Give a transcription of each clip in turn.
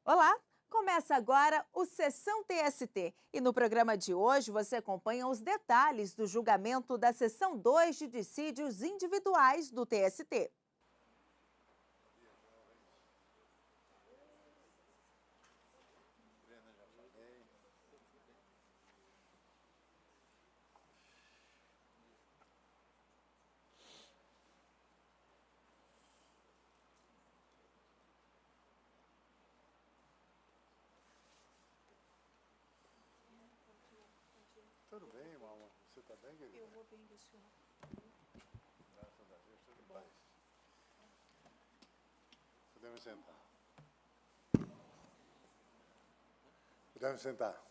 Olá! Começa agora o Sessão TST e no programa de hoje você acompanha os detalhes do julgamento da Seção 2 de dissídios individuais do TST. Tudo bem, Malma? Você está bem, querida? Eu vou vendo o senhor. Graças a Deus, tudo em paz. Podemos sentar. Podemos sentar.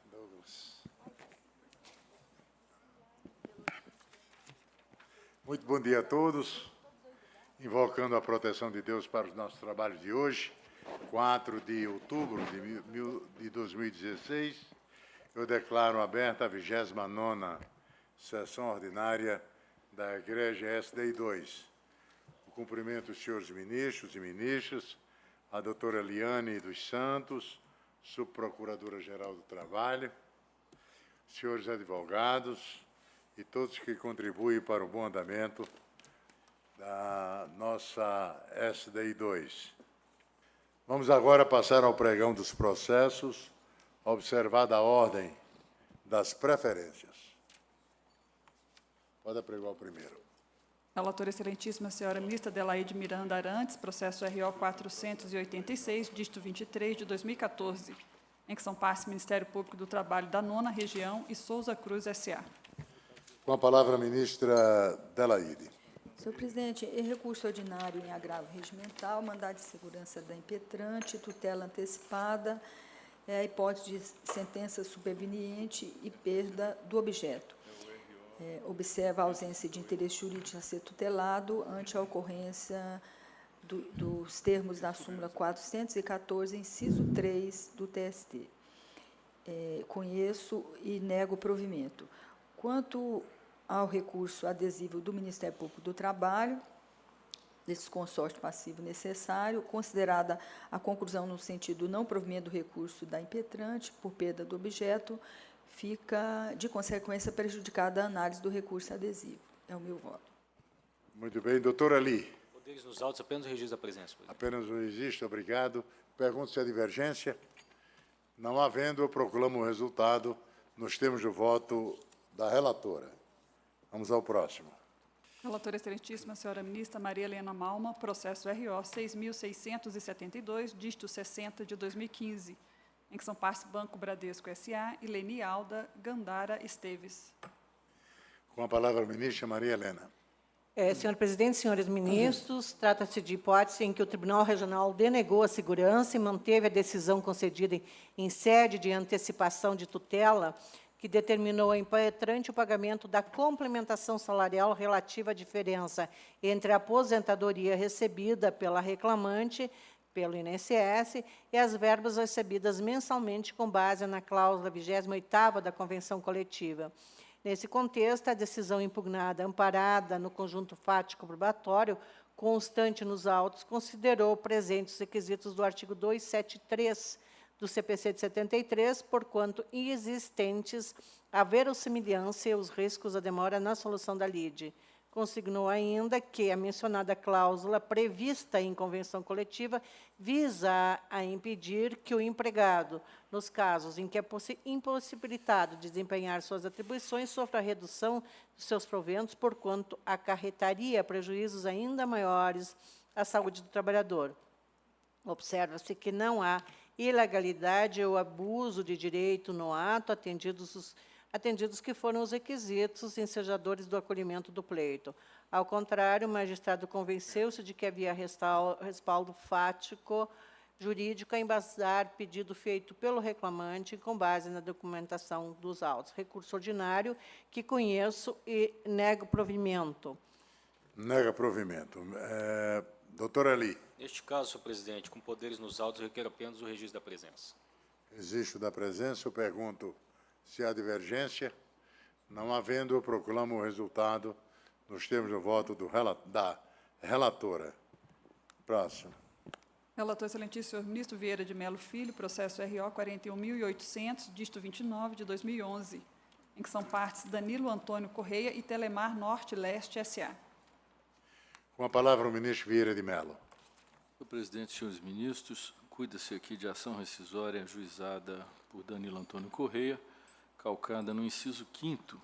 Douglas. Muito bom dia a todos. Invocando a proteção de Deus para os nossos trabalhos de hoje, 4 de outubro de 2016, eu declaro aberta a 29ª sessão ordinária da Igreja SDI 2. O cumprimento dos senhores ministros e ministras, a doutora Eliane dos Santos, subprocuradora-geral do Trabalho, senhores advogados e todos que contribuem para o bom andamento da nossa SDI 2. Vamos agora passar ao pregão dos processos, observada a ordem das preferências. Pode apregoar o primeiro. Relatora Excelentíssima Senhora Ministra Adelaide Miranda Arantes, processo RO 486, dígito 23 de 2014, em que são partes Ministério Público do Trabalho da 9ª Região e Souza Cruz S.A. Com a palavra a ministra Adelaide. Senhor presidente, em recurso ordinário em agravo regimental, mandado de segurança da impetrante, tutela antecipada, a hipótese de sentença superveniente e perda do objeto. Observa a ausência de interesse jurídico a ser tutelado ante a ocorrência dos termos da súmula 414, inciso 3 do TST. Conheço e nego o provimento. Quanto ao recurso adesivo do Ministério Público do Trabalho, desse consórcio passivo necessário, considerada a conclusão no sentido não provimento do recurso da impetrante por perda do objeto, fica, de consequência, prejudicada a análise do recurso adesivo. É o meu voto. Muito bem. Doutora Ali. Poderes nos autos, apenas o registro da presença. Presidente. Apenas o registro, obrigado. Pergunto se há divergência. Não havendo, eu proclamo o resultado nos termos do voto da relatora. Vamos ao próximo. Relatora Excelentíssima Senhora Ministra Maria Helena Malma, processo RO 6.672, dígito 60 de 2015, em que são partes Banco Bradesco S.A. e Leni Alda Gandara Esteves. Com a palavra a ministra Maria Helena. Senhor presidente, senhores ministros, trata-se de hipótese em que o Tribunal Regional denegou a segurança e manteve a decisão concedida em sede de antecipação de tutela, que determinou a impetrante o pagamento da complementação salarial relativa à diferença entre a aposentadoria recebida pela reclamante, pelo INSS, e as verbas recebidas mensalmente com base na cláusula 28ª da Convenção Coletiva. Nesse contexto, a decisão impugnada, amparada no conjunto fático probatório, constante nos autos, considerou presentes os requisitos do artigo 273 do CPC de 73, porquanto inexistentes a verossimilhança e os riscos da demora na solução da lide. Consignou ainda que a mencionada cláusula prevista em convenção coletiva visa a impedir que o empregado, nos casos em que é impossibilitado de desempenhar suas atribuições, sofra a redução dos seus proventos, porquanto acarretaria prejuízos ainda maiores à saúde do trabalhador. Observa-se que não há ilegalidade ou abuso de direito no ato, atendidos que foram os requisitos ensejadores do acolhimento do pleito. Ao contrário, o magistrado convenceu-se de que havia respaldo fático jurídico a embasar pedido feito pelo reclamante com base na documentação dos autos. Recurso ordinário que conheço e nego provimento. Nega provimento. Doutora Ali. Neste caso, senhor presidente, com poderes nos autos, eu requero apenas o registro da presença. Registro da presença. Eu pergunto se há divergência. Não havendo, eu proclamo o resultado nos termos do voto da Relatora. Próximo. Relator excelentíssimo senhor ministro Vieira de Mello Filho, processo RO 41.800, dígito 29 de 2011, em que são partes Danilo Antônio Correia e Telemar Norte-Leste S.A. Com a palavra o ministro Vieira de Mello. Senhor presidente, senhores ministros, cuida-se aqui de ação rescisória ajuizada por Danilo Antônio Correia, calcada no inciso 5º,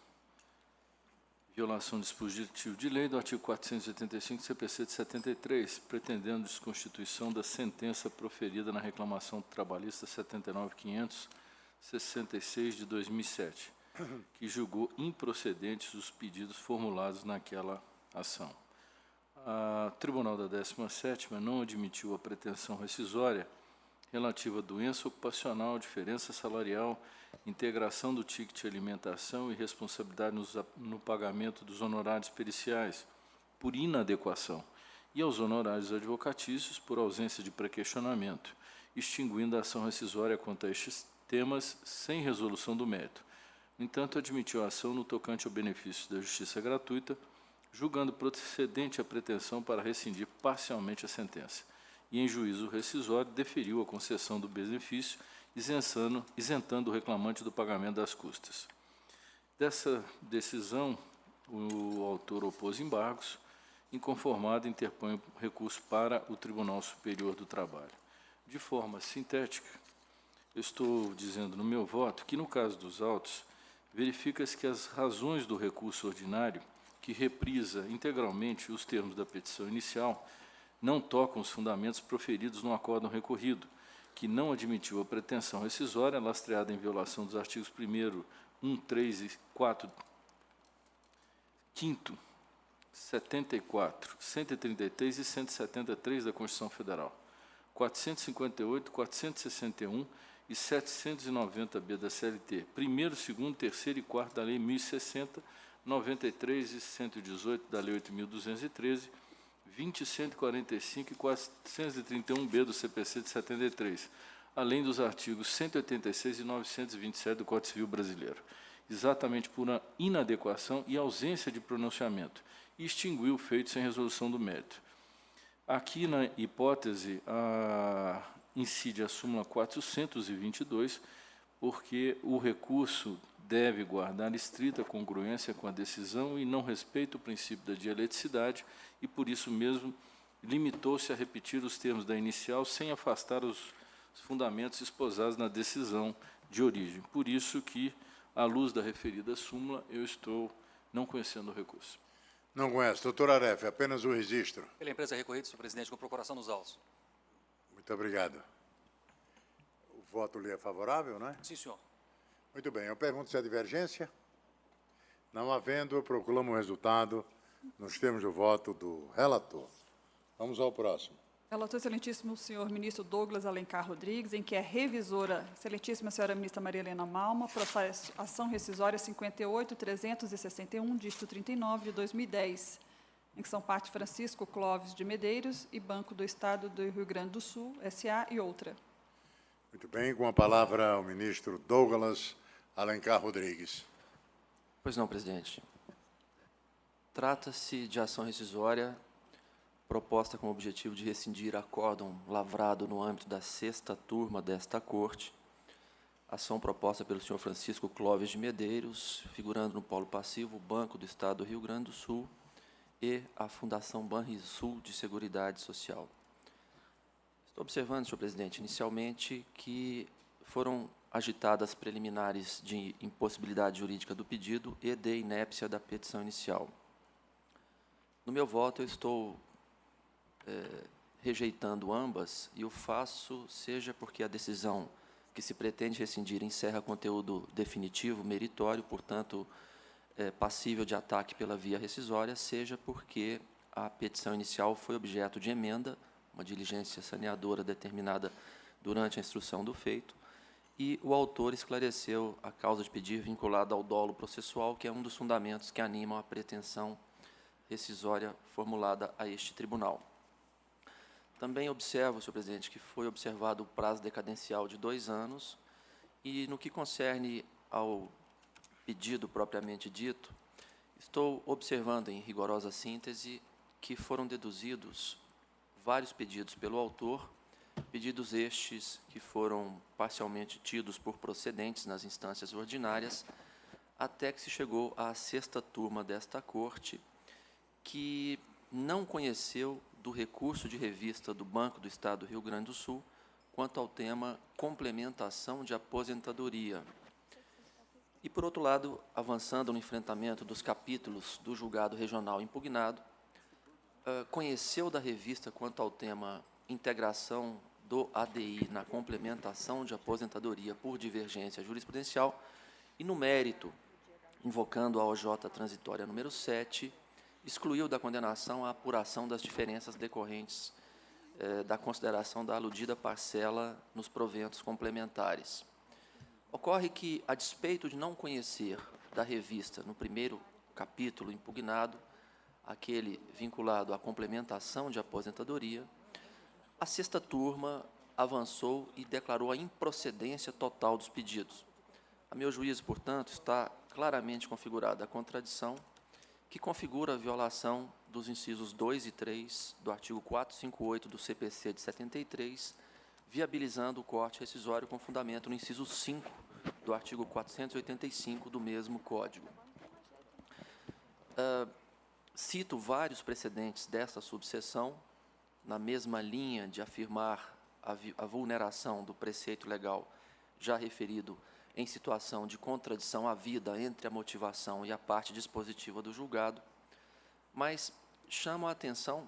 violação do dispositivo de lei do artigo 485 do CPC de 73, pretendendo desconstituição da sentença proferida na reclamação trabalhista 79.566 de 2007, que julgou improcedentes os pedidos formulados naquela ação. O Tribunal da 17ª não admitiu a pretensão rescisória relativa a doença ocupacional, diferença salarial, integração do ticket de alimentação e responsabilidade no pagamento dos honorários periciais, por inadequação, e aos honorários advocatícios por ausência de pré-questionamento, extinguindo a ação rescisória quanto a estes temas sem resolução do mérito. No entanto, admitiu a ação no tocante ao benefício da justiça gratuita, julgando procedente a pretensão para rescindir parcialmente a sentença, e em juízo rescisório deferiu a concessão do benefício, isentando o reclamante do pagamento das custas. Dessa decisão, o autor opôs embargos, inconformado, interpõe recurso para o Tribunal Superior do Trabalho. De forma sintética, eu estou dizendo no meu voto que, no caso dos autos, verifica-se que as razões do recurso ordinário, que reprisa integralmente os termos da petição inicial, não tocam os fundamentos proferidos no acórdão recorrido, que não admitiu a pretensão rescisória, lastreada em violação dos artigos 1º, 1, 3 e 4, 5º, 74, 133 e 173 da Constituição Federal, 458, 461 e 790-B da CLT, 1º, 2º, 3º e 4º da Lei 1060, 93 e 118 da Lei 8.213, 20, 145 e 431-B do CPC de 73, além dos artigos 186 e 927 do Código Civil Brasileiro, exatamente por uma inadequação e ausência de pronunciamento, e extinguiu o feito sem resolução do mérito. Aqui, na hipótese, incide a súmula 422, porque o recurso deve guardar estrita congruência com a decisão e não respeita o princípio da dialeticidade e, por isso mesmo, limitou-se a repetir os termos da inicial sem afastar os fundamentos esposados na decisão de origem. Por isso que, à luz da referida súmula, eu estou não conhecendo o recurso. Não conhece. Doutor Aref, apenas o registro. Pela empresa recorrida, senhor presidente, com procuração nos autos. Muito obrigado. O voto lhe é favorável, não é? Sim, senhor. Muito bem. Eu pergunto se há divergência. Não havendo, eu proclamo o resultado nos termos do voto do relator. Vamos ao próximo. Relator excelentíssimo senhor ministro Douglas Alencar Rodrigues, em que é revisora excelentíssima senhora ministra Maria Helena Malma, processo ação rescisória 58.361, dígito 39 de 2010, em que são parte Francisco Clóvis de Medeiros e Banco do Estado do Rio Grande do Sul, S.A. e outra. Muito bem. Com a palavra o ministro Douglas Alencar Rodrigues. Pois não, presidente. Trata-se de ação rescisória proposta com o objetivo de rescindir acórdão lavrado no âmbito da 6ª turma desta Corte, ação proposta pelo senhor Francisco Clóvis de Medeiros, figurando no polo passivo o Banco do Estado do Rio Grande do Sul e a Fundação Banrisul de Seguridade Social. Estou observando, senhor presidente, inicialmente que foram agitadas preliminares de impossibilidade jurídica do pedido e de inépcia da petição inicial. No meu voto, eu estou rejeitando ambas, e o faço seja porque a decisão que se pretende rescindir encerra conteúdo definitivo, meritório, portanto, passível de ataque pela via rescisória, seja porque a petição inicial foi objeto de emenda, uma diligência saneadora determinada durante a instrução do feito, e o autor esclareceu a causa de pedir vinculada ao dolo processual, que é um dos fundamentos que animam a pretensão rescisória formulada a este tribunal. Também observo, senhor presidente, que foi observado o prazo decadencial de 2 anos e, no que concerne ao pedido propriamente dito, estou observando, em rigorosa síntese, que foram deduzidos vários pedidos pelo autor, pedidos estes que foram parcialmente tidos por procedentes nas instâncias ordinárias, até que se chegou à 6ª turma desta Corte, que não conheceu do recurso de revista do Banco do Estado do Rio Grande do Sul quanto ao tema complementação de aposentadoria. E, por outro lado, avançando no enfrentamento dos capítulos do julgado regional impugnado, conheceu da revista quanto ao tema integração do ADI na complementação de aposentadoria por divergência jurisprudencial e, no mérito, invocando a OJ transitória número 7, excluiu da condenação a apuração das diferenças decorrentes da consideração da aludida parcela nos proventos complementares. Ocorre que, a despeito de não conhecer da revista no primeiro capítulo impugnado, aquele vinculado à complementação de aposentadoria, a 6ª turma avançou e declarou a improcedência total dos pedidos. A meu juízo, portanto, está claramente configurada a contradição que configura a violação dos incisos 2 e 3 do artigo 458 do CPC de 73, viabilizando o corte rescisório com fundamento no inciso 5 do artigo 485 do mesmo Código. Cito vários precedentes desta subseção, na mesma linha de afirmar a vulneração do preceito legal já referido em situação de contradição havida entre a motivação e a parte dispositiva do julgado, mas chamo a atenção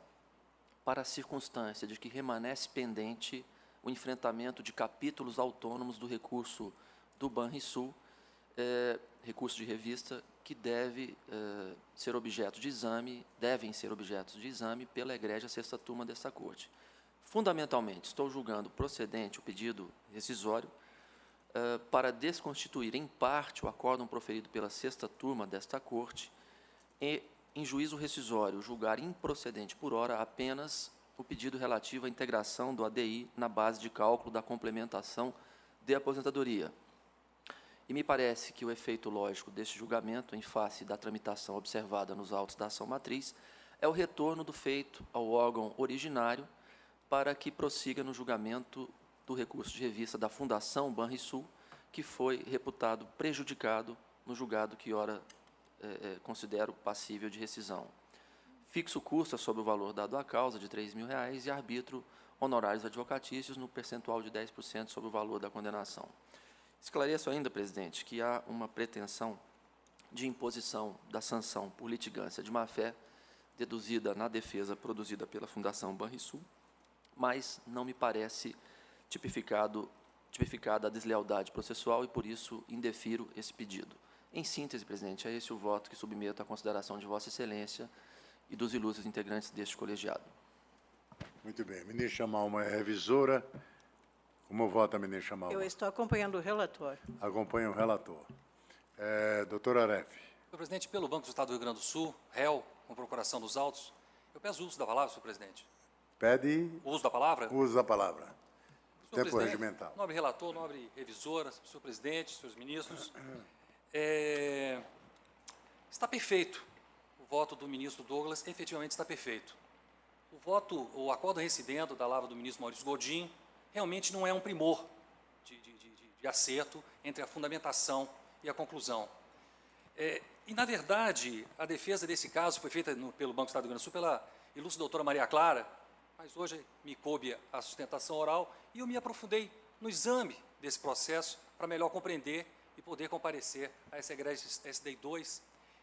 para a circunstância de que remanesce pendente o enfrentamento de capítulos autônomos do recurso do Banrisul, recurso de revista, que devem ser objetos de exame pela egrégia 6ª turma desta Corte. Fundamentalmente, estou julgando procedente o pedido rescisório para desconstituir em parte o acórdão proferido pela 6ª turma desta Corte e, em juízo rescisório, julgar improcedente por hora apenas o pedido relativo à integração do ADI na base de cálculo da complementação de aposentadoria. E me parece que o efeito lógico deste julgamento, em face da tramitação observada nos autos da ação matriz, é o retorno do feito ao órgão originário para que prossiga no julgamento do recurso de revista da Fundação Banrisul, que foi reputado prejudicado no julgado que ora considero passível de rescisão. Fixo custa sobre o valor dado à causa de R$ 3.000 e arbitro honorários advocatícios no percentual de 10% sobre o valor da condenação. Esclareço ainda, presidente, que há uma pretensão de imposição da sanção por litigância de má-fé deduzida na defesa produzida pela Fundação Banrisul, mas não me parece tipificada a deslealdade processual e, por isso, indefiro esse pedido. Em síntese, presidente, é esse o voto que submeto à consideração de Vossa Excelência e dos ilustres integrantes deste colegiado. Muito bem. Ministra Malma é revisora. Como vota a ministra Malma? Eu estou acompanhando o relator. Acompanha o relator. Doutor Aref. Senhor presidente, pelo Banco do Estado do Rio Grande do Sul, réu, com procuração dos autos, eu peço o uso da palavra, senhor presidente. Pede O uso da palavra? o uso da palavra. Senhor Tempo presidente, regimental. nobre relator, nobre revisora, senhor presidente, senhores ministros, está perfeito. O voto do ministro Douglas efetivamente está perfeito. O acordo reincidendo da lavra do ministro Maurício Godinho realmente não é um primor de acerto entre a fundamentação e a conclusão. E, na verdade, a defesa desse caso foi feita pelo Banco do Estado do Rio Grande do Sul pela ilustre doutora Maria Clara, mas hoje me coube a sustentação oral e eu me aprofundei no exame desse processo para melhor compreender e poder comparecer a essa egrégia SDI 2.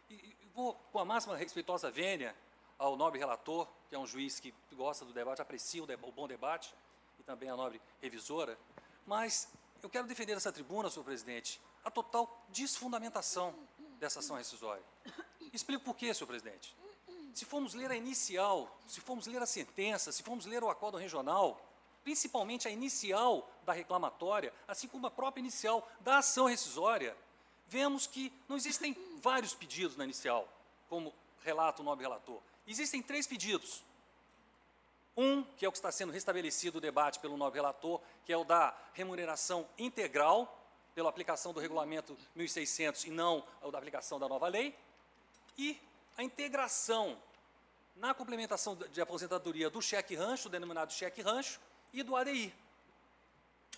E vou, com a máxima respeitosa vênia ao nobre relator, que é um juiz que gosta do debate, aprecia o bom debate, e também a nobre revisora, mas eu quero defender nessa tribuna, senhor presidente, a total desfundamentação dessa ação rescisória. Explico por quê, senhor presidente. Se formos ler a inicial, se formos ler a sentença, se formos ler o acórdão regional, principalmente a inicial da reclamatória, assim como a própria inicial da ação rescisória, vemos que não existem vários pedidos na inicial, como relata o nobre relator. Existem 3 pedidos. Um, que é o que está sendo restabelecido o debate pelo nobre relator, que é o da remuneração integral, pela aplicação do regulamento 1600 e não o da aplicação da nova lei, e a integração na complementação de aposentadoria do cheque rancho, denominado cheque rancho, e do ADI.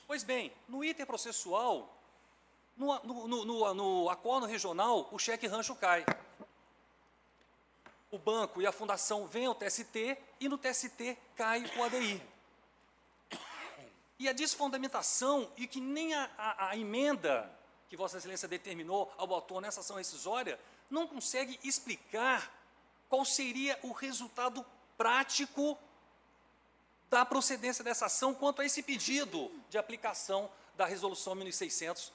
Pois bem, no item processual, no acordo regional, o cheque rancho cai. O banco e a fundação vêm ao TST e no TST cai o ADI. E a desfundamentação, e que nem a emenda que Vossa Excelência determinou ao autor nessa ação rescisória, não consegue explicar qual seria o resultado prático da procedência dessa ação quanto a esse pedido de aplicação da Resolução 1600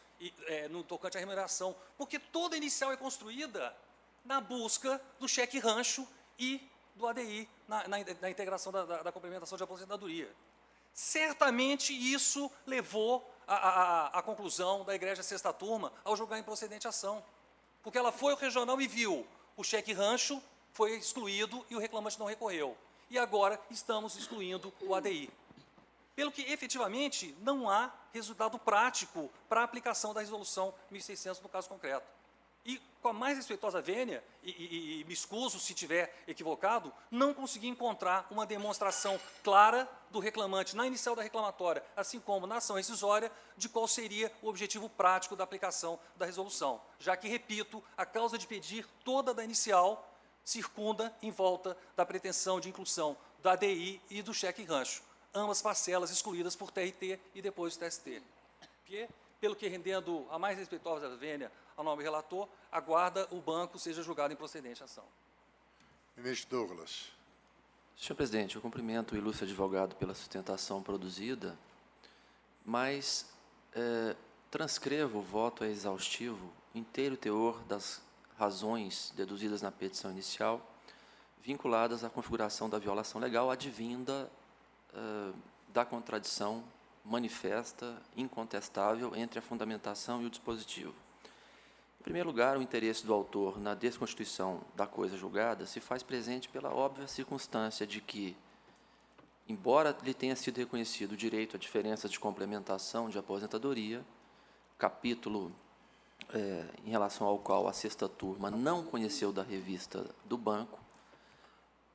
no tocante à remuneração, porque toda inicial é construída na busca do cheque rancho e do ADI, na integração da complementação de aposentadoria. Certamente isso levou à conclusão da Egrégia Sexta Turma ao julgar improcedente a ação, porque ela foi ao regional e viu o cheque rancho foi excluído e o reclamante não recorreu. E agora estamos excluindo o ADI. Pelo que, efetivamente, não há resultado prático para a aplicação da Resolução 1600 no caso concreto. E, com a mais respeitosa vênia, e me excuso se estiver equivocado, não consegui encontrar uma demonstração clara do reclamante na inicial da reclamatória, assim como na ação rescisória, de qual seria o objetivo prático da aplicação da resolução, já que, repito, a causa de pedir toda da inicial circunda em volta da pretensão de inclusão da ADI e do cheque rancho, ambas parcelas excluídas por TRT e depois TST. Pelo que, rendendo a mais respeitosa vênia ao nobre relator, aguarda o banco seja julgado improcedente a ação. Ministro Douglas. Senhor presidente, eu cumprimento o ilustre advogado pela sustentação produzida, mas transcrevo o voto exaustivo, inteiro teor das razões deduzidas na petição inicial, vinculadas à configuração da violação legal advinda da contradição manifesta, incontestável, entre a fundamentação e o dispositivo. Em primeiro lugar, o interesse do autor na desconstituição da coisa julgada se faz presente pela óbvia circunstância de que, embora lhe tenha sido reconhecido o direito à diferença de complementação de aposentadoria, capítulo em relação ao qual a sexta turma não conheceu da revista do banco,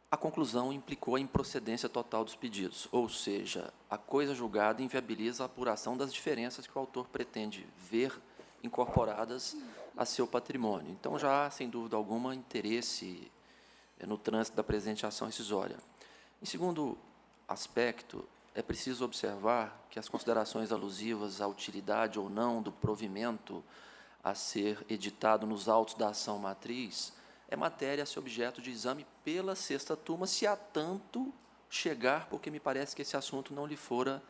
a conclusão implicou a improcedência total dos pedidos, ou seja, a coisa julgada inviabiliza a apuração das diferenças que o autor pretende ver incorporadas a seu patrimônio. Então, já há, sem dúvida alguma, interesse no trânsito da presente ação rescisória. Em segundo aspecto, é preciso observar que as considerações alusivas à utilidade ou não do provimento a ser editado nos autos da ação matriz é matéria a ser objeto de exame pela sexta turma, se há tanto chegar, porque me parece que esse assunto não lhe fora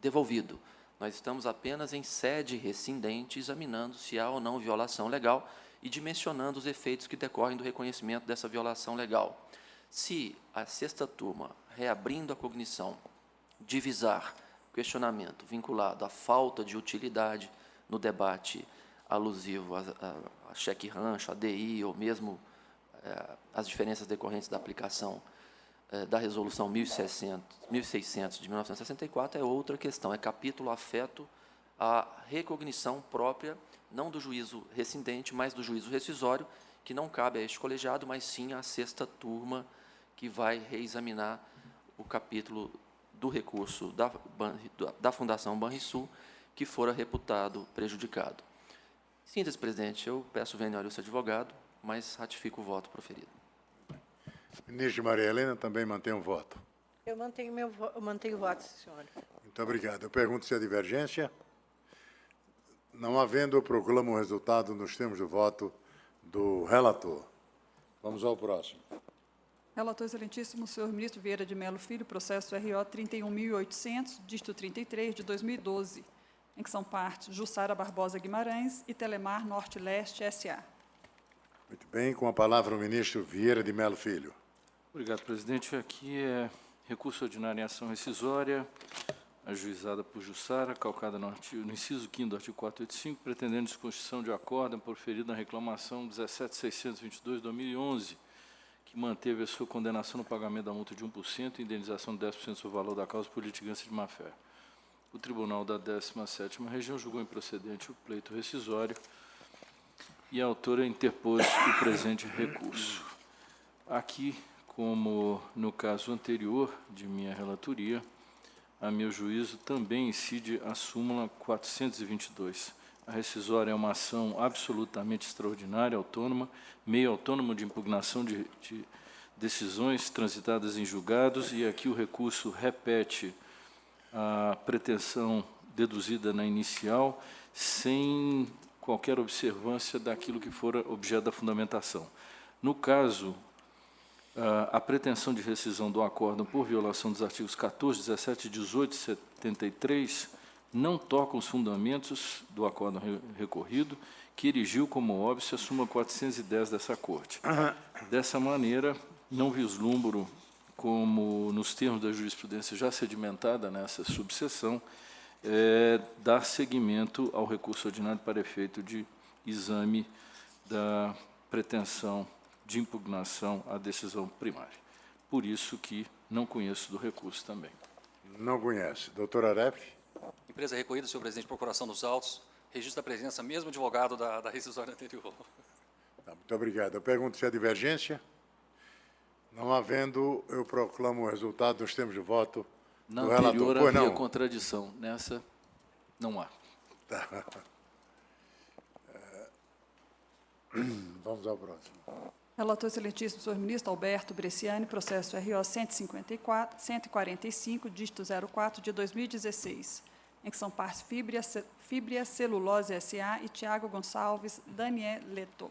devolvido. Nós estamos apenas em sede rescindente, examinando se há ou não violação legal e dimensionando os efeitos que decorrem do reconhecimento dessa violação legal. Se a sexta turma, reabrindo a cognição, divisar questionamento vinculado à falta de utilidade no debate alusivo a cheque rancho, ADI, ou mesmo as diferenças decorrentes da aplicação da Resolução 1600 de 1964, é outra questão, é capítulo afeto à recognição própria, não do juízo rescindente, mas do juízo rescisório, que não cabe a este colegiado, mas sim à sexta turma, que vai reexaminar o capítulo do recurso da Fundação Banrisul, que fora reputado prejudicado. Síntese, presidente, eu peço vênia ao ilustre advogado, mas ratifico o voto proferido. Ministra Maria Helena também mantém um voto. Eu mantenho o voto, senhor. Muito obrigado. Eu pergunto se há divergência. Não havendo, eu proclamo o resultado nos termos do voto do relator. Vamos ao próximo. Relator excelentíssimo, senhor ministro Vieira de Mello Filho, processo RO 31.800, dígito 33, de 2012, em que são partes Jussara Barbosa Guimarães e Telemar Norte-Leste S.A. Muito bem, com a palavra o ministro Vieira de Mello Filho. Obrigado, presidente. Aqui é recurso ordinário em ação rescisória, ajuizada por Jussara, calcada no inciso 5º do artigo 485, pretendendo desconstituição de acórdão proferido na reclamação 17.622/2011, que manteve a sua condenação no pagamento da multa de 1% e indenização de 10% do valor da causa por litigância de má-fé. O Tribunal da 17ª Região julgou improcedente o pleito rescisório e a autora interpôs o presente recurso. Aqui, como no caso anterior de minha relatoria, a meu juízo também incide a súmula 422. A rescisória é uma ação absolutamente extraordinária, autônoma, meio autônomo de impugnação de decisões transitadas em julgados, e aqui o recurso repete a pretensão deduzida na inicial, sem qualquer observância daquilo que fora objeto da fundamentação. No caso, a pretensão de rescisão do acórdão por violação dos artigos 14, 17, 18 e 73 não tocam os fundamentos do acórdão recorrido, que erigiu como óbice a súmula 410 dessa Corte. Dessa maneira, não vislumbro como, nos termos da jurisprudência já sedimentada nessa subseção, dar seguimento ao recurso ordinário para efeito de exame da pretensão de impugnação à decisão primária. Por isso que não conheço do recurso também. Não conhece. Doutor Aref? Empresa recorrida, senhor presidente, procuração dos autos, registra a presença mesmo advogado da rescisória anterior. Tá, muito obrigado. Eu pergunto se há divergência. Não havendo, eu proclamo o resultado dos termos de voto Na do anterior relator. Pois havia não. contradição, nessa não há. Tá. Vamos ao próximo. Relator excelentíssimo, senhor ministro Alberto Bresciani, processo RO 145, dígito 04, de 2016, em que são partes Fibria Celulose S.A. e Tiago Gonçalves Danieleto.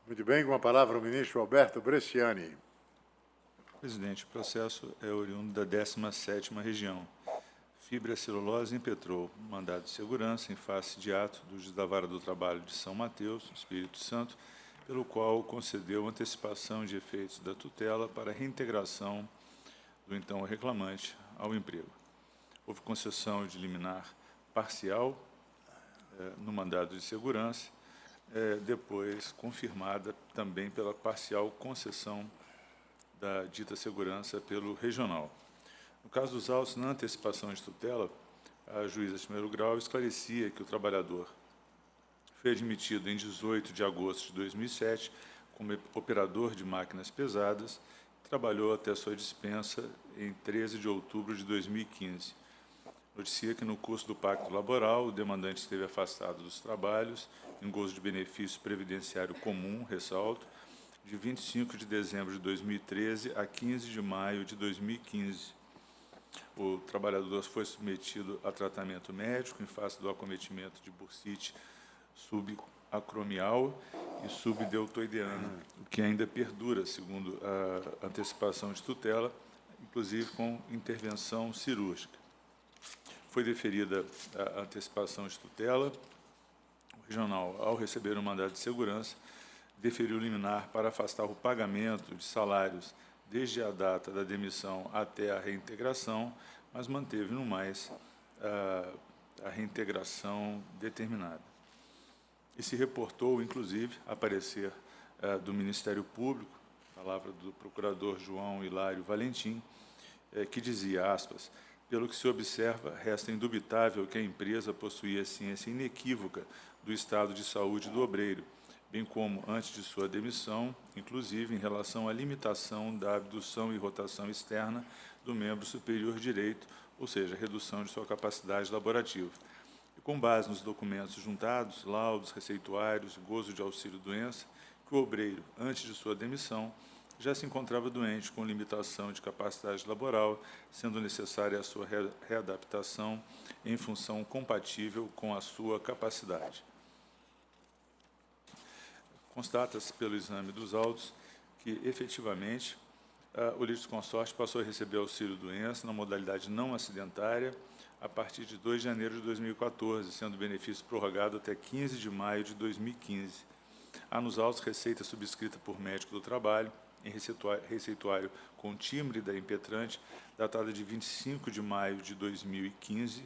Muito bem, com a palavra o ministro Alberto Bresciani. Presidente, o processo é oriundo da 17ª Região. Fibra Celulose impetrou mandado de segurança em face de ato do juiz da Vara do Trabalho de São Mateus, Espírito Santo, pelo qual concedeu antecipação de efeitos da tutela para reintegração do então reclamante ao emprego. Houve concessão de liminar parcial no mandado de segurança, depois confirmada também pela parcial concessão da dita segurança pelo regional. No caso dos autos, na antecipação de tutela, a juíza de primeiro grau esclarecia que o trabalhador foi admitido em 18 de agosto de 2007 como operador de máquinas pesadas, trabalhou até sua dispensa em 13 de outubro de 2015. Noticia que no curso do pacto laboral, o demandante esteve afastado dos trabalhos, em gozo de benefício previdenciário comum, ressalto, de 25 de dezembro de 2013 a 15 de maio de 2015. O trabalhador foi submetido a tratamento médico em face do acometimento de bursite subacromial e subdeltoideana, o que ainda perdura, segundo a antecipação de tutela, inclusive com intervenção cirúrgica. Foi deferida a antecipação de tutela. O regional, ao receber o mandado de segurança, deferiu liminar para afastar o pagamento de salários desde a data da demissão até a reintegração, mas manteve, no mais, a reintegração determinada. E se reportou, inclusive, a parecer do Ministério Público, palavra do procurador João Hilário Valentim, que dizia, aspas, pelo que se observa, resta indubitável que a empresa possuía ciência inequívoca do estado de saúde do obreiro, bem como, antes de sua demissão, inclusive em relação à limitação da abdução e rotação externa do membro superior direito, ou seja, redução de sua capacidade laborativa. E com base nos documentos juntados, laudos, receituários, gozo de auxílio-doença, que o obreiro, antes de sua demissão, já se encontrava doente com limitação de capacidade laboral, sendo necessária a sua readaptação em função compatível com a sua capacidade. Constata-se pelo exame dos autos que, efetivamente, o litisconsorte passou a receber auxílio-doença na modalidade não acidentária a partir de 2 de janeiro de 2014, sendo o benefício prorrogado até 15 de maio de 2015. Há nos autos receita subscrita por médico do trabalho, em receituário com timbre da impetrante, datada de 25 de maio de 2015,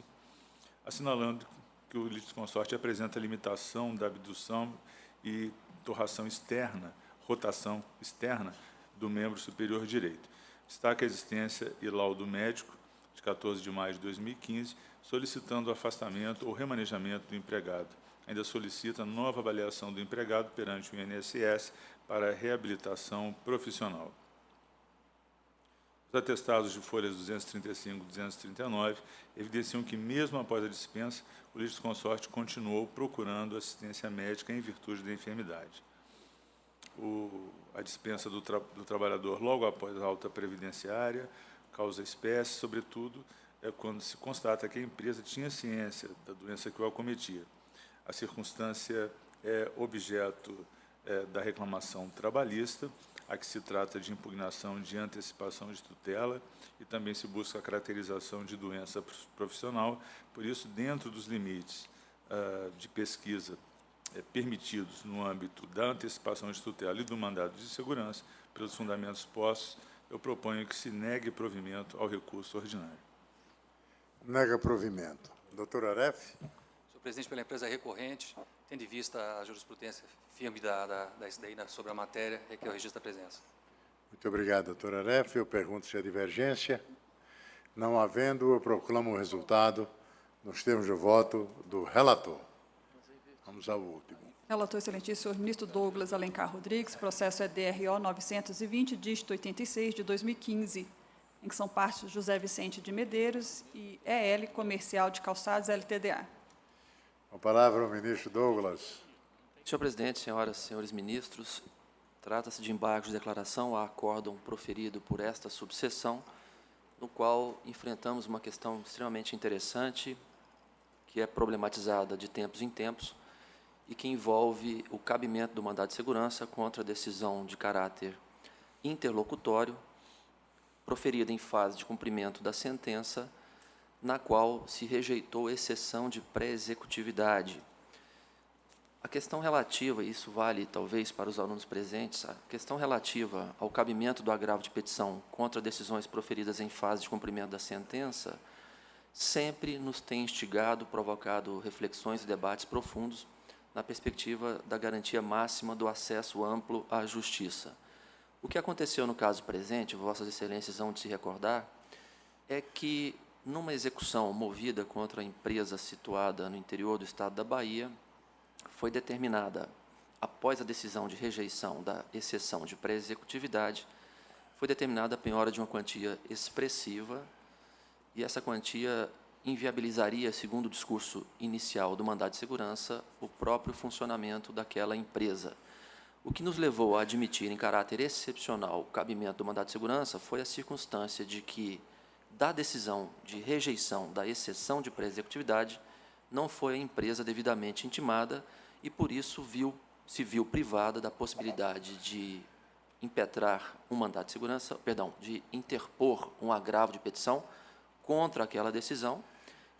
assinalando que o litisconsorte apresenta limitação da abdução e rotação externa do membro superior direito. Destaca a existência e laudo médico, de 14 de maio de 2015, solicitando o afastamento ou remanejamento do empregado. Ainda solicita nova avaliação do empregado perante o INSS para reabilitação profissional. Os atestados de folhas 235 e 239 evidenciam que, mesmo após a dispensa, o litisconsorte continuou procurando assistência médica em virtude da enfermidade. A dispensa do trabalhador logo após a alta previdenciária causa espécie, sobretudo, quando se constata que a empresa tinha ciência da doença que o acometia. A circunstância é objeto da reclamação trabalhista, a que se trata de impugnação de antecipação de tutela e também se busca a caracterização de doença profissional. Por isso, dentro dos limites de pesquisa permitidos no âmbito da antecipação de tutela e do mandado de segurança, pelos fundamentos postos, eu proponho que se negue provimento ao recurso ordinário. Nega provimento. Doutor Aref. Senhor presidente, pela empresa recorrente, tendo em vista a jurisprudência firme da SDI sobre a matéria, requer o registro da presença. Muito obrigado, doutor Aref. Eu pergunto se há divergência. Não havendo, eu proclamo o resultado nos termos de voto do relator. Vamos ao último. Relator excelentíssimo, senhor ministro Douglas Alencar Rodrigues, processo é DRO 920, dígito 86, de 2015, em que são partes José Vicente de Medeiros e EL Comercial de Calçados LTDA. Com a palavra o ministro Douglas. Senhor presidente, senhoras e senhores ministros, trata-se de embargos de declaração a acórdão proferido por esta subseção, no qual enfrentamos uma questão extremamente interessante, que é problematizada de tempos em tempos, e que envolve o cabimento do mandado de segurança contra a decisão de caráter interlocutório, proferida em fase de cumprimento da sentença, na qual se rejeitou exceção de pré-executividade. A questão relativa, e isso vale talvez para os alunos presentes, a questão relativa ao cabimento do agravo de petição contra decisões proferidas em fase de cumprimento da sentença, sempre nos tem instigado, provocado reflexões e debates profundos na perspectiva da garantia máxima do acesso amplo à justiça. O que aconteceu no caso presente, Vossas Excelências hão de se recordar, é que, numa execução movida contra a empresa situada no interior do estado da Bahia, foi determinada, após a decisão de rejeição da exceção de pré-executividade, foi determinada a penhora de uma quantia expressiva, e essa quantia inviabilizaria, segundo o discurso inicial do mandado de segurança, o próprio funcionamento daquela empresa. O que nos levou a admitir em caráter excepcional o cabimento do mandado de segurança foi a circunstância de que, da decisão de rejeição da exceção de pré-executividade, não foi a empresa devidamente intimada e, por isso, se viu privada da possibilidade de impetrar um mandado de segurança, de interpor um agravo de petição contra aquela decisão,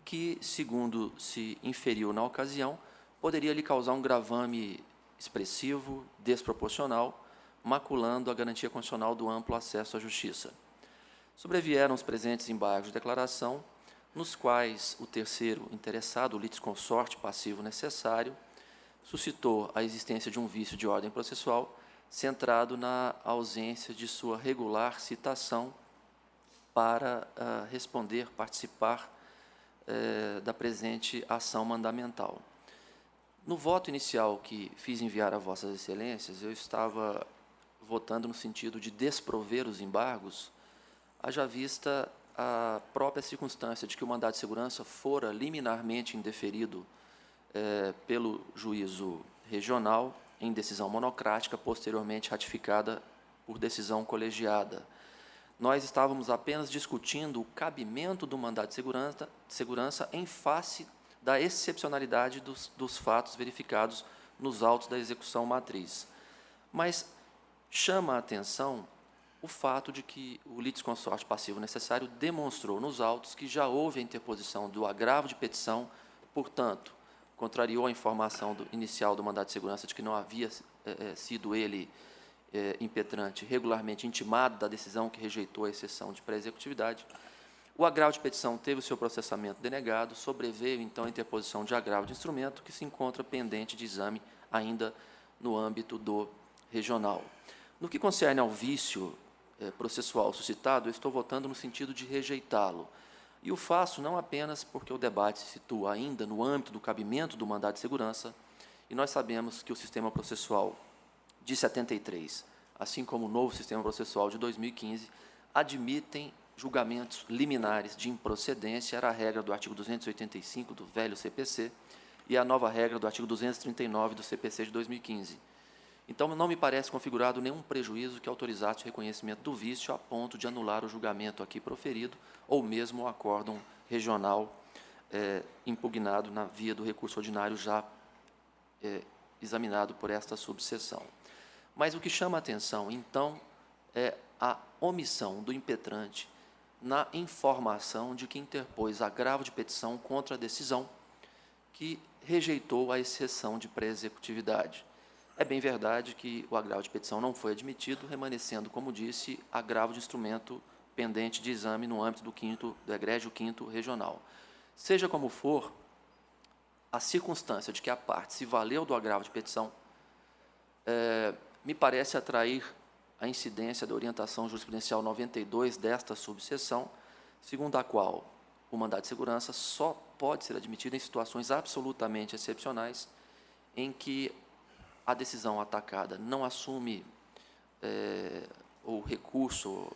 que, segundo se inferiu na ocasião, poderia lhe causar um gravame expressivo, desproporcional, maculando a garantia constitucional do amplo acesso à justiça. Sobrevieram os presentes embargos de declaração, nos quais o terceiro interessado, o litisconsorte passivo necessário, suscitou a existência de um vício de ordem processual centrado na ausência de sua regular citação para participar da presente ação mandamental. No voto inicial que fiz enviar a Vossas Excelências, eu estava votando no sentido de desprover os embargos, haja vista a própria circunstância de que o mandado de segurança fora liminarmente indeferido pelo juízo regional em decisão monocrática, posteriormente ratificada por decisão colegiada. Nós estávamos apenas discutindo o cabimento do mandado de segurança em face da excepcionalidade dos fatos verificados nos autos da execução matriz. Mas chama a atenção o fato de que o litisconsorte passivo necessário demonstrou nos autos que já houve a interposição do agravo de petição, portanto, contrariou a informação inicial do mandado de segurança de que não havia sido ele impetrante regularmente intimado da decisão que rejeitou a exceção de pré-executividade. O agravo de petição teve o seu processamento denegado, sobreveio, então, a interposição de agravo de instrumento, que se encontra pendente de exame ainda no âmbito do regional. No que concerne ao vício processual suscitado, eu estou votando no sentido de rejeitá-lo. E o faço não apenas porque o debate se situa ainda no âmbito do cabimento do mandado de segurança, e nós sabemos que o sistema processual de 73, assim como o novo sistema processual de 2015, admitem julgamentos liminares de improcedência, era a regra do artigo 285 do velho CPC e a nova regra do artigo 239 do CPC de 2015. Então, não me parece configurado nenhum prejuízo que autorizasse o reconhecimento do vício a ponto de anular o julgamento aqui proferido ou mesmo o acórdão regional impugnado na via do recurso ordinário já examinado por esta subseção. Mas o que chama a atenção, então, é a omissão do impetrante na informação de que interpôs agravo de petição contra a decisão que rejeitou a exceção de pré-executividade. É bem verdade que o agravo de petição não foi admitido, remanescendo, como disse, agravo de instrumento pendente de exame no âmbito do egrégio 5º regional. Seja como for, a circunstância de que a parte se valeu do agravo de petição me parece atrair a incidência da orientação jurisprudencial 92 desta subseção, segundo a qual o mandado de segurança só pode ser admitido em situações absolutamente excepcionais, em que a decisão atacada não assume, o recurso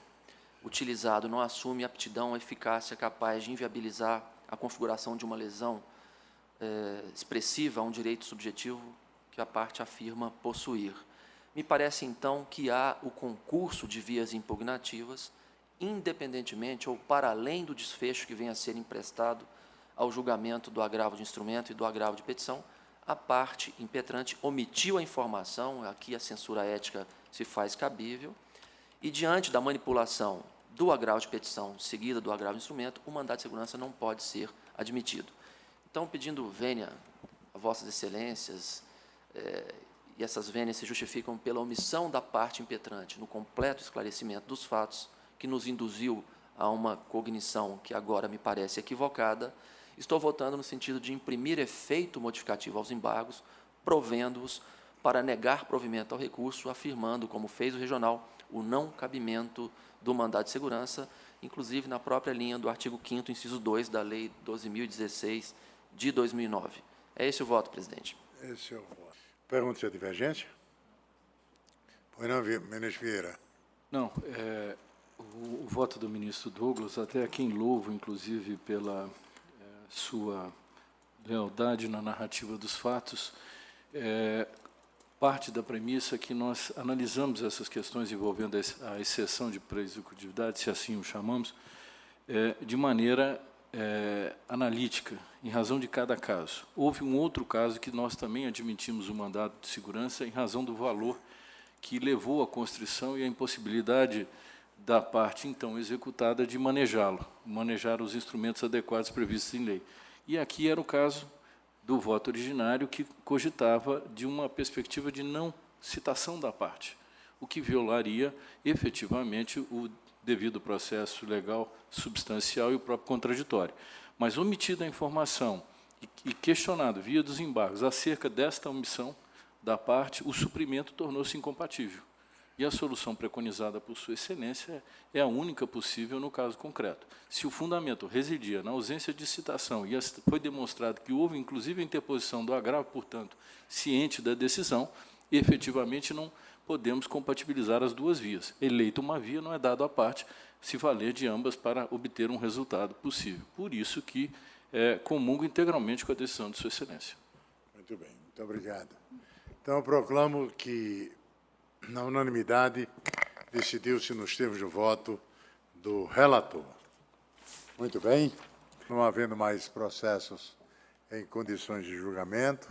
utilizado não assume aptidão ou eficácia capaz de inviabilizar a configuração de uma lesão expressiva a um direito subjetivo que a parte afirma possuir. Me parece, então, que há o concurso de vias impugnativas, independentemente ou para além do desfecho que venha a ser emprestado ao julgamento do agravo de instrumento e do agravo de petição, a parte impetrante omitiu a informação, aqui a censura ética se faz cabível, e diante da manipulação do agravo de petição seguida do agravo de instrumento, o mandado de segurança não pode ser admitido. Então, pedindo vênia a vossas excelências, e essas vênias se justificam pela omissão da parte impetrante no completo esclarecimento dos fatos, que nos induziu a uma cognição que agora me parece equivocada, estou votando no sentido de imprimir efeito modificativo aos embargos, provendo-os para negar provimento ao recurso, afirmando, como fez o regional, o não cabimento do mandado de segurança, inclusive na própria linha do artigo 5º, inciso 2 da Lei 12.016, de 2009. É esse o voto, presidente. Esse é o voto. Pergunta se é divergência? Pois não, ministro Vieira. Não, o voto do ministro Douglas, até a quem louvo, inclusive, pela sua lealdade na narrativa dos fatos, parte da premissa que nós analisamos essas questões envolvendo a exceção de pré-executividade, se assim o chamamos, de maneira analítica, em razão de cada caso. Houve um outro caso que nós também admitimos o mandado de segurança em razão do valor que levou à constrição e à impossibilidade da parte, então, executada de manejar os instrumentos adequados previstos em lei. E aqui era o caso do voto originário, que cogitava de uma perspectiva de não citação da parte, o que violaria, efetivamente, o devido processo legal substancial e o próprio contraditório. Mas, omitida a informação e questionado via dos embargos acerca desta omissão da parte, o suprimento tornou-se incompatível. E a solução preconizada por Sua Excelência é a única possível no caso concreto. Se o fundamento residia na ausência de citação e foi demonstrado que houve, inclusive, a interposição do agravo, portanto, ciente da decisão, efetivamente não podemos compatibilizar as duas vias. Eleita uma via, não é dado à parte se valer de ambas para obter um resultado possível. Por isso que comungo integralmente com a decisão de Sua Excelência. Muito bem, muito obrigado. Então, eu proclamo que, na unanimidade, decidiu-se nos termos de voto do relator. Muito bem. Não havendo mais processos em condições de julgamento,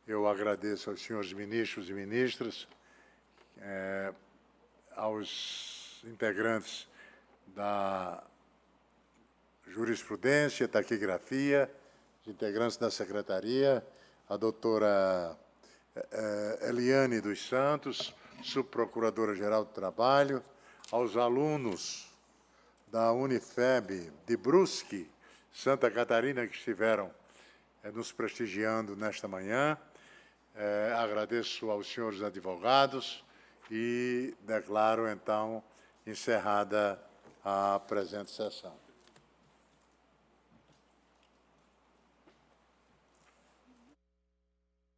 eu agradeço aos senhores ministros e ministras, aos integrantes da jurisprudência, taquigrafia, os integrantes da secretaria, a doutora Eliane dos Santos, subprocuradora-geral do Trabalho, aos alunos da Unifeb de Brusque, Santa Catarina, que estiveram nos prestigiando nesta manhã. Agradeço aos senhores advogados e declaro, então, encerrada a presente sessão.